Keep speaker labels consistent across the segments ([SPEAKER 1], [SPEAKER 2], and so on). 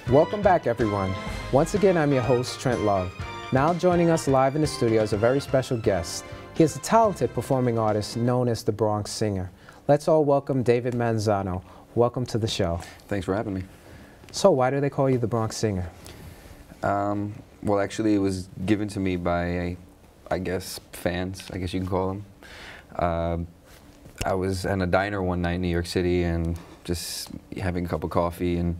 [SPEAKER 1] Welcome back, everyone. Once again, I'm your host, Trent Love. Now joining us live in the studio is a very special guest. He is a talented performing artist known as the Bronx Singer. Let's all welcome David Manzano. Welcome to the show.
[SPEAKER 2] Thanks for having me.
[SPEAKER 1] So why do they call you the Bronx Singer?
[SPEAKER 2] Well, actually, it was given to me by, I guess, fans, I guess you can call them. I was in a diner one night in New York City and just having a cup of coffee, and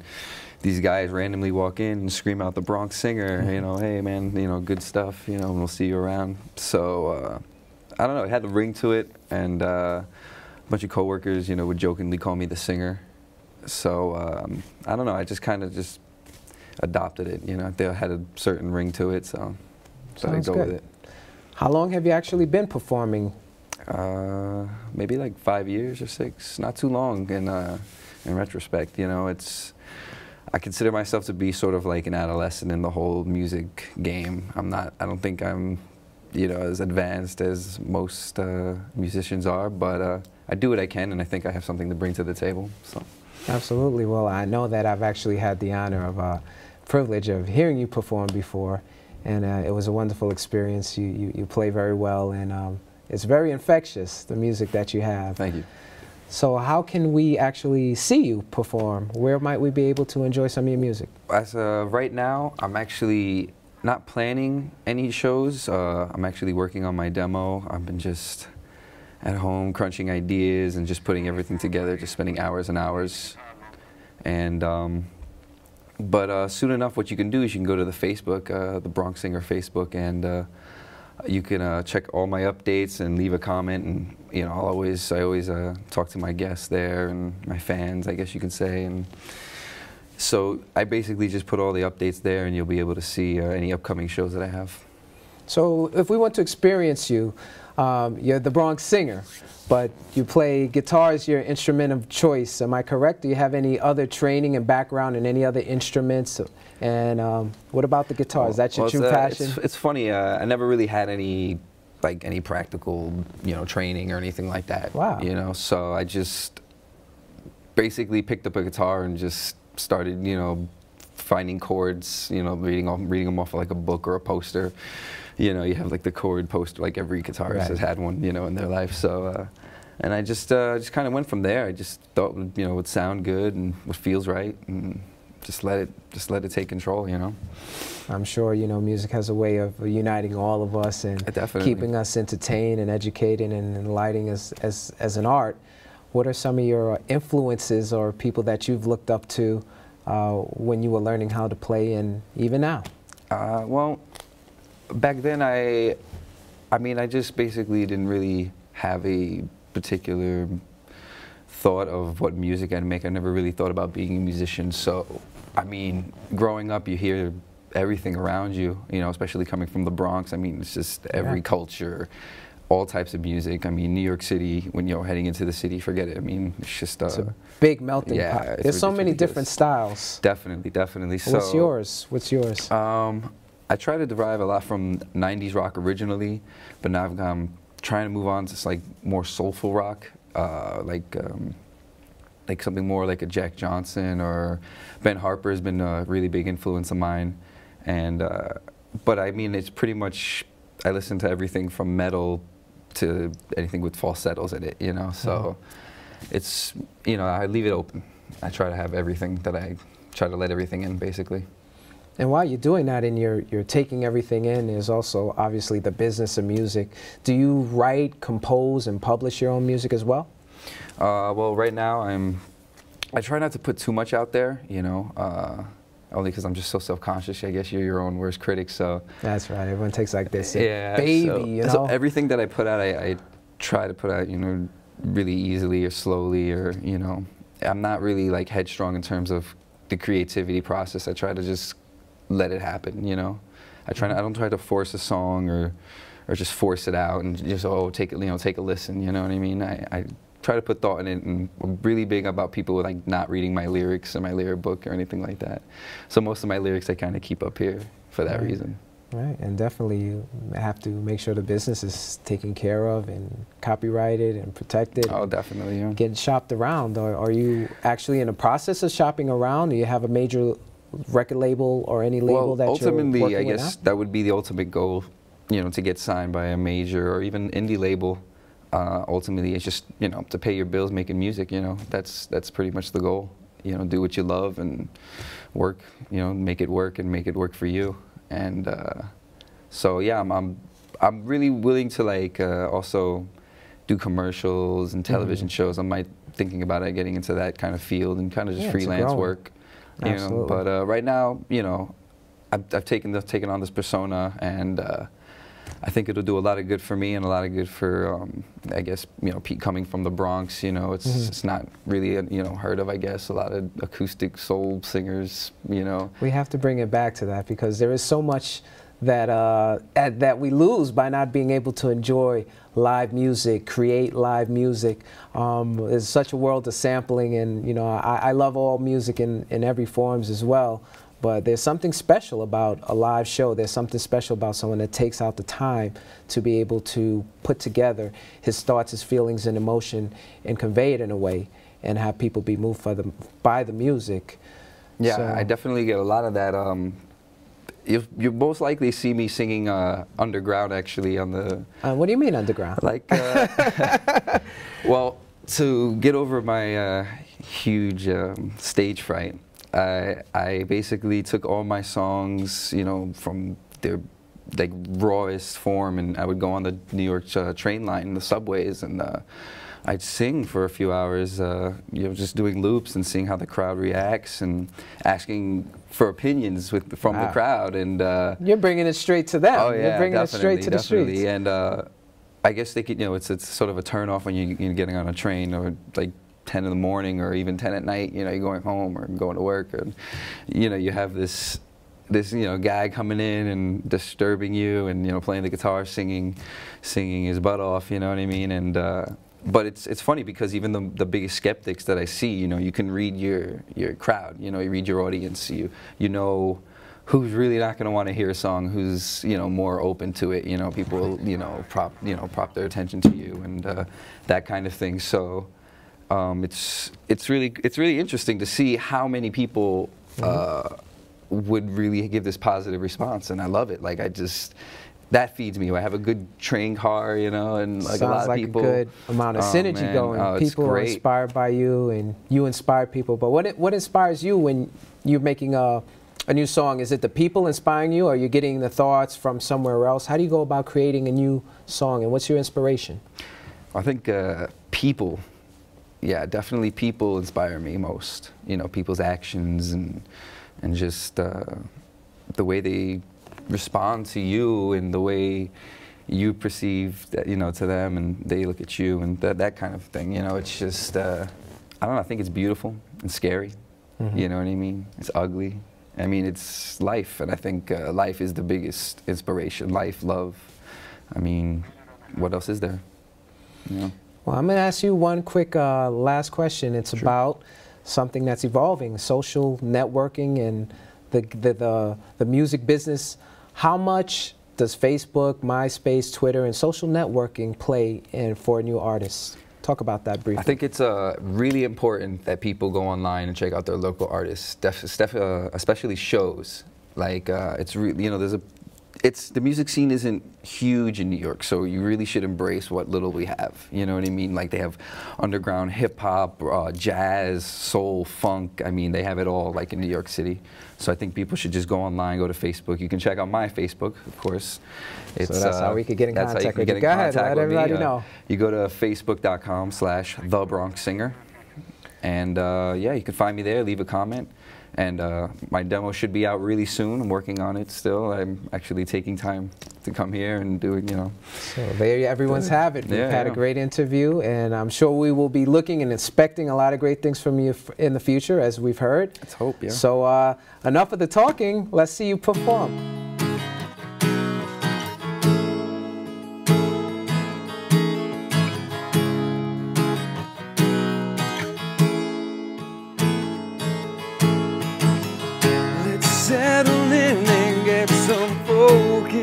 [SPEAKER 2] these guys randomly walk in and scream out the Bronx Singer, you know, hey man, you know, good stuff, you know, we'll see you around. So, I don't know, it had a ring to it, and a bunch of coworkers, you know, would jokingly call me the Singer. So, I don't know, I just kind of just adopted it, you know, they had a certain ring to it, so I go with it.
[SPEAKER 1] How long have you actually been performing?
[SPEAKER 2] Maybe like 5 years or 6, not too long in retrospect, you know, I consider myself to be sort of like an adolescent in the whole music game. I don't think I'm, you know, as advanced as most musicians are, but I do what I can, and I think I have something to bring to the table, so.
[SPEAKER 1] Absolutely. Well, I know that I've actually had the honor of, privilege of hearing you perform before, and it was a wonderful experience. You play very well, and it's very infectious, the music that you have.
[SPEAKER 2] Thank you.
[SPEAKER 1] So how can we actually see you perform? Where might we be able to enjoy some of your music?
[SPEAKER 2] As right now, I'm actually not planning any shows. I'm actually working on my demo. I've been just at home crunching ideas and just putting everything together, just spending hours and hours. And but soon enough, what you can do is you can go to the Facebook, the Bronx Singer Facebook, and you can check all my updates and leave a comment, and you know, I always talk to my guests there and my fans, I guess you could say, and so I basically just put all the updates there, and you'll be able to see any upcoming shows that I have.
[SPEAKER 1] So if we want to experience you, you're the Bronx Singer, but you play guitar as your instrument of choice. Am I correct? Do you have any other training and background in any other instruments? And what about the guitar? Is that your true passion?
[SPEAKER 2] It's funny. I never really had any practical, you know, training or anything like that.
[SPEAKER 1] Wow.
[SPEAKER 2] You know, so I just basically picked up a guitar and just started, you know, finding chords. You know, reading them off of like a book or a poster. You know, you have like the chord poster, like every guitarist has had one, you know, in their life. So, and I just kind of went from there. I just thought, you know, it would sound good and what feels right, and just let it take control, you know.
[SPEAKER 1] I'm sure, you know, music has a way of uniting all of us and keeping us entertained and educated and enlightening as an art. What are some of your influences or people that you've looked up to when you were learning how to play, and even now?
[SPEAKER 2] Well, back then I mean, I just basically didn't really have a particular thought of what music I'd make. I never really thought about being a musician. So, I mean, growing up, you hear everything around you, you know, especially coming from the Bronx. I mean, it's just every culture, all types of music. I mean, New York City, when you're heading into the city, forget it. I mean, it's just
[SPEAKER 1] it's a big melting pot. There's so many different styles.
[SPEAKER 2] Definitely, definitely. So,
[SPEAKER 1] what's yours? What's yours?
[SPEAKER 2] I try to derive a lot from 90s rock originally, but now I'm trying to move on to like more soulful rock, like something more like a Jack Johnson, or Ben Harper has been a really big influence of mine. And but I mean, it's pretty much, I listen to everything from metal to anything with falsettos in it, you know. So it's, you know, I leave it open. I try to have everything that I try to let everything in, basically.
[SPEAKER 1] And while you're doing that and you're taking everything in, there's also obviously the business of music. Do you write, compose, and publish your own music as well?
[SPEAKER 2] Well, right now I try not to put too much out there, you know, only because I'm just so self-conscious. I guess you're your own worst critic, so.
[SPEAKER 1] That's right. Everyone takes like this,
[SPEAKER 2] baby,
[SPEAKER 1] you know.
[SPEAKER 2] So everything that I put out, I try to put out, you know, really easily or slowly, or, you know, I'm not really like headstrong in terms of the creativity process. I try to just let it happen, you know. I don't try to force a song or just force it out and just, oh, take it, you know, take a listen, you know what I mean? I try to put thought in it, and I'm really big about people like not reading my lyrics in my lyric book or anything like that. So most of my lyrics I kind of keep up here for that reason.
[SPEAKER 1] Right, and definitely you have to make sure the business is taken care of and copyrighted and protected.
[SPEAKER 2] Oh, definitely, yeah.
[SPEAKER 1] Getting shopped around. Are you actually in the process of shopping around? Do you have a major record label or any label that you're working with now?
[SPEAKER 2] Ultimately, I guess that would be the ultimate goal, you know, to get signed by a major or even indie label. Ultimately, it's just, you know, to pay your bills making music, you know, that's pretty much the goal. You know, do what you love and work, you know, make it work and make it work for you. And so yeah, I'm really willing to like also do commercials and television shows. I'm thinking about getting into that kind of field and kind of just freelance work. You know, but right now, you know, I've taken on this persona, and I think it'll do a lot of good for me and a lot of good for, I guess, you know, coming from the Bronx, you know, it's not really, you know, heard of, I guess, a lot of acoustic soul singers, you know.
[SPEAKER 1] We have to bring it back to that, because there is so much that, that we lose by not being able to enjoy live music, create live music. There's such a world of sampling, and, you know, I love all music in every forms as well. But there's something special about a live show. There's something special about someone that takes out the time to be able to put together his thoughts, his feelings, and emotion, and convey it in a way, and have people be moved by the music.
[SPEAKER 2] Yeah, so I definitely get a lot of that. You most likely see me singing underground, actually, on the...
[SPEAKER 1] what do you mean underground?
[SPEAKER 2] Like, well, to get over my huge stage fright, I basically took all my songs, you know, from their like rawest form, and I would go on the New York train line, the subways, and I'd sing for a few hours, you know, just doing loops and seeing how the crowd reacts and asking for opinions from the crowd. And
[SPEAKER 1] you're bringing it straight to them.
[SPEAKER 2] Oh yeah,
[SPEAKER 1] you're bringing it straight to the streets.
[SPEAKER 2] And I guess they could, you know, it's sort of a turn off when you're getting on a train, or like 10 in the morning or even 10 at night, you know, you're going home or going to work, and, you know, you have this, you know, guy coming in and disturbing you, and, you know, playing the guitar, singing his butt off, you know what I mean? And, but it's funny, because even the biggest skeptics that I see, you know, you can read your crowd, you know, you read your audience, you know who's really not going to want to hear a song, who's, you know, more open to it, you know, people, you know, prop their attention to you, and that kind of thing. So it's really interesting to see how many people would really give this positive response, and I love it. Like, that feeds me. I have a good train car, you know, and like a lot of people.
[SPEAKER 1] Sounds like a good amount of synergy going. People are inspired by you, and you inspire people. But what inspires you when you're making a new song? Is it the people inspiring you, or are you getting the thoughts from somewhere else? How do you go about creating a new song, and what's your inspiration?
[SPEAKER 2] I think people. Yeah, definitely people inspire me most. You know, people's actions and just the way they respond to you, and the way you perceive that, you know, to them, and they look at you, and that kind of thing. You know, it's just I don't know. I think it's beautiful and scary. You know what I mean? It's ugly. I mean, it's life, and I think life is the biggest inspiration. Life, love. I mean, what else is there? You know?
[SPEAKER 1] Well, I'm going to ask you one quick last question. It's about something that's evolving, social networking and the music business. How much does Facebook, MySpace, Twitter, and social networking play for new artists? Talk about that briefly.
[SPEAKER 2] I think it's really important that people go online and check out their local artists, especially shows. Like, it's really, you know, the music scene isn't huge in New York, so you really should embrace what little we have. You know what I mean? Like, they have underground hip hop, jazz, soul, funk. I mean, they have it all, like, in New York City. So I think people should just go online, go to Facebook. You can check out my Facebook, of course.
[SPEAKER 1] So that's how we could get in contact with you. Go ahead, let everybody know.
[SPEAKER 2] You go to facebook.com/thebronxinger, and yeah, you can find me there. Leave a comment. And my demo should be out really soon. I'm working on it still. I'm actually taking time to come here and do it, you know.
[SPEAKER 1] So there everyone's have it. We've had a great interview, and I'm sure we will be looking and expecting a lot of great things from you in the future, as we've heard.
[SPEAKER 2] Let's hope, yeah.
[SPEAKER 1] So enough of the talking. Let's see you perform.
[SPEAKER 3] Settle in and get some focus.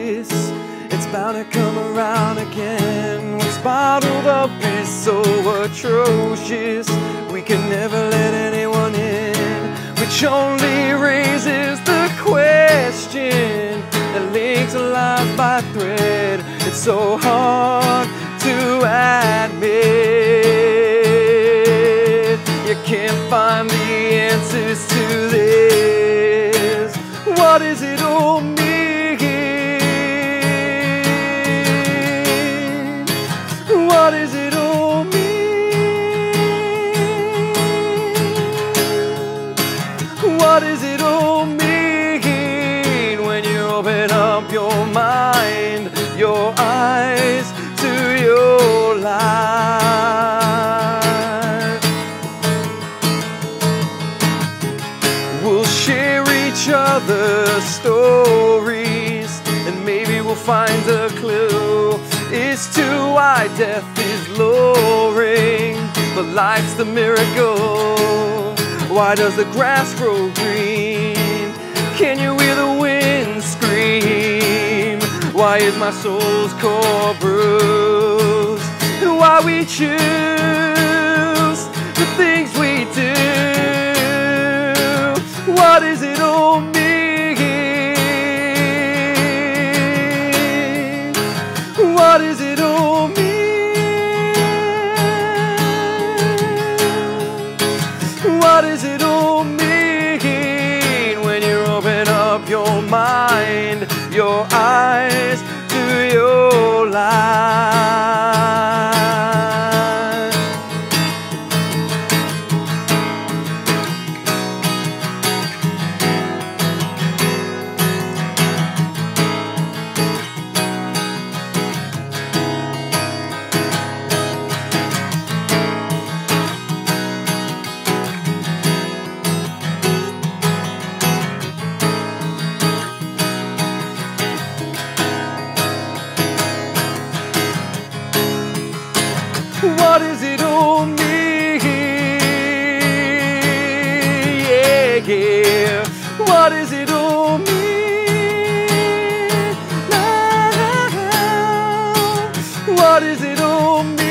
[SPEAKER 2] to come around again. What's bottled up is so atrocious, we can never let anyone in, which only raises the question that links our lives by thread. It's so hard to admit you can't find the answers to this. What does it all mean? What does it all mean? What does it all mean when you open up your mind, your eyes to your life? We'll share each other's stories, and maybe we'll find a clue as to why death is luring, but life's the miracle. Why does the grass grow green? Can you hear the wind scream? Why is my soul's core bruised? And why we choose the things we do? What does it all mean? What does it all mean? What does it all mean when you open up your mind, your eyes to your life? What does it all mean? Yeah, yeah. What does it all mean? Now, what does it all mean?